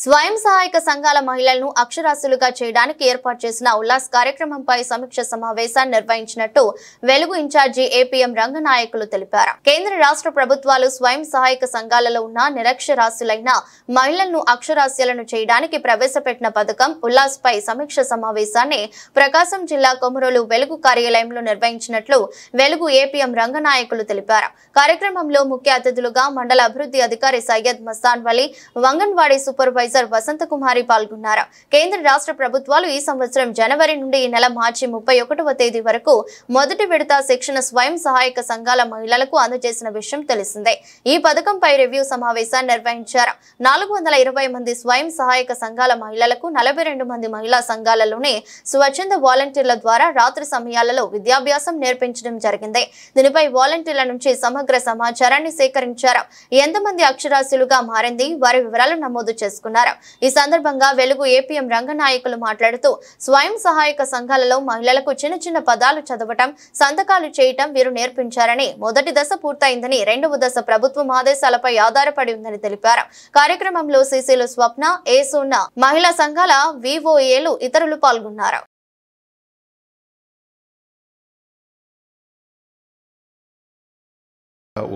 స్వయం సహాయక సంఘాల మహిళలను అక్షరాస్యులుగా చేయడానికి ఏర్పాటు చేసిన ఉల్లాస్ కార్యక్రమంపై సమీక్ష సమావేశాన్ని నిర్వహించినట్టు వెలుగు ఇన్ఛార్జి ఏపీఎం రంగనాయకులు తెలిపారు. కేంద్ర రాష్ట్ర ప్రభుత్వాలు స్వయం సహాయక సంఘాలలో ఉన్న నిరక్షరాస్యులైన మహిళలను అక్షరాస్యులను చేయడానికి ప్రవేశపెట్టిన పథకం ఉల్లాస్ పై సమీక్ష సమావేశాన్ని ప్రకాశం జిల్లా కొమరోలు వెలుగు కార్యాలయంలో నిర్వహించినట్లు వెలుగు ఏపీఎం రంగనాయకులు తెలిపారు. కార్యక్రమంలో ముఖ్య అతిథులుగా మండల అభివృద్ధి అధికారి సయ్యద్ మస్తాన్ వలి, వంగన్వాడీ సూపర్వైజర్ వసంత కుమారి పాల్గొన్నారు. కేంద్ర రాష్ట్ర ప్రభుత్వాలు ఈ సంవత్సరం జనవరి నుండి ఈ నెల మార్చి 31వ తేదీ వరకు మొదటి విడత శిక్షణ స్వయం సహాయక సంఘాల మహిళలకు అందజేసిన విషయం తెలిసిందే. ఈ పథకంపై రివ్యూ సమావేశాన్ని నిర్వహించారు. 420 మంది స్వయం సహాయక సంఘాల మహిళలకు 42 మంది మహిళా సంఘాలలోనే స్వచ్ఛంద వాలంటీర్ల ద్వారా రాత్రి సమయాలలో విద్యాభ్యాసం నేర్పించడం జరిగింది. దీనిపై వాలంటీర్ల నుంచి సమగ్ర సమాచారాన్ని సేకరించారు. ఎంతమంది అక్షరాస్యులుగా మారింది, వారి వివరాలు నమోదు చేసుకున్నారు. ఈ సందర్భంగా వెలుగు ఏపీఎం రంగనాయకులు మాట్లాడుతూ స్వయం సహాయక సంఘాలలో మహిళలకు చిన్న చిన్న పదాలు చదవటం, సంతకాలు చేయటం వీరు నేర్పించారని, మొదటి దశ పూర్తయిందని, రెండవ దశ ప్రభుత్వం ఆదేశాలపై ఆధారపడి ఉందని తెలిపారు. కార్యక్రమంలో సిసిలు స్వప్న, ఏసున్న, మహిళా సంఘాల వివోఏలు ఇతరులు పాల్గొన్నారు.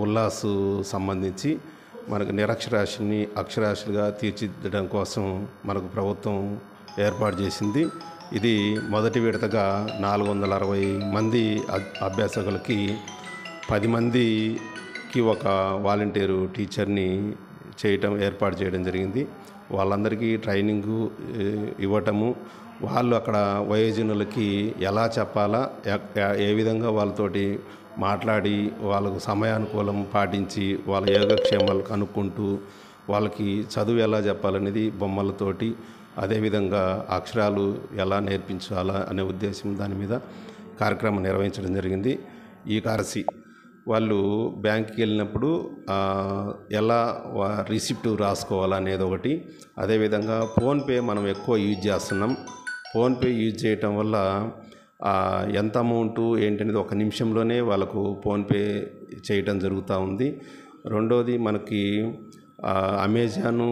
ఉల్లాసు సంబంధించి మనకు నిరక్షరాస్యుని అక్షరాస్యులుగా తీర్చిదిద్దడం కోసం మనకు ప్రభుత్వం ఏర్పాటు చేసింది. ఇది మొదటి విడతగా 460 మంది అభ్యాసకులకి 10 మందికి ఒక వాలంటీరు టీచర్ని ఏర్పాటు చేయడం జరిగింది. వాళ్ళందరికీ ట్రైనింగు ఇవ్వటము, వాళ్ళు అక్కడ వయోజనులకి ఎలా చెప్పాలా, ఏ విధంగా వాళ్ళతోటి మాట్లాడి వాళ్ళకు సమయానుకూలం పాటించి వాళ్ళ యోగక్షేమాలు కనుక్కుంటూ వాళ్ళకి చదువు ఎలా చెప్పాలనేది బొమ్మలతోటి, అదేవిధంగా అక్షరాలు ఎలా నేర్పించాలా అనే ఉద్దేశం దాని మీద కార్యక్రమం నిర్వహించడం జరిగింది. ఈ కార్యసి వాళ్ళు బ్యాంక్కి వెళ్ళినప్పుడు ఎలా రిసిప్ట్ రాసుకోవాలనేది ఒకటి. అదేవిధంగా ఫోన్పే మనం ఎక్కువ యూజ్ చేస్తున్నాం. ఫోన్పే యూజ్ చేయటం వల్ల ఎంత అమౌంటు ఏంటనేది 1 నిమిషంలోనే వాళ్ళకు ఫోన్పే చేయటం జరుగుతూ ఉంది. రెండోది మనకి అమెజాను,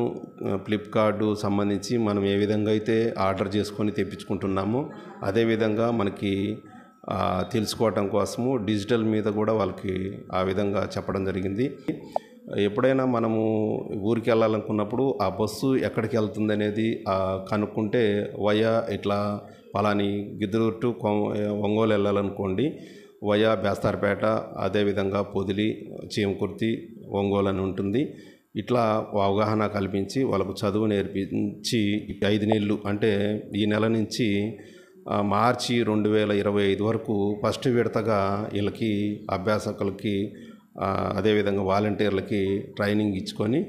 ఫ్లిప్కార్టు సంబంధించి మనం ఏ విధంగా అయితే ఆర్డర్ చేసుకొని తెప్పించుకుంటున్నామో అదేవిధంగా మనకి తెలుసుకోవటం కోసము డిజిటల్ మీద కూడా వాళ్ళకి ఆ విధంగా చెప్పడం జరిగింది. ఎప్పుడైనా మనము ఊరికి వెళ్ళాలనుకున్నప్పుడు ఆ బస్సు ఎక్కడికి వెళ్తుంది అనేది కనుక్కుంటే వయా ఇట్లా పలాని గిద్దలూరు టు ఒంగోలు వెళ్ళాలనుకోండి, వయా బేస్తారపేట, అదేవిధంగా పొదిలి, చీమకుర్తి, ఒంగోలు అని ఉంటుంది. ఇట్లా అవగాహన కల్పించి వాళ్ళకు చదువు నేర్పించి 5 నెలలు అంటే ఈ నెల నుంచి మార్చి 2025 వరకు ఫస్ట్ విడతగా వీళ్ళకి అభ్యాసకులకి అదేవిధంగా వాలంటీర్లకి ట్రైనింగ్ ఇచ్చుకొని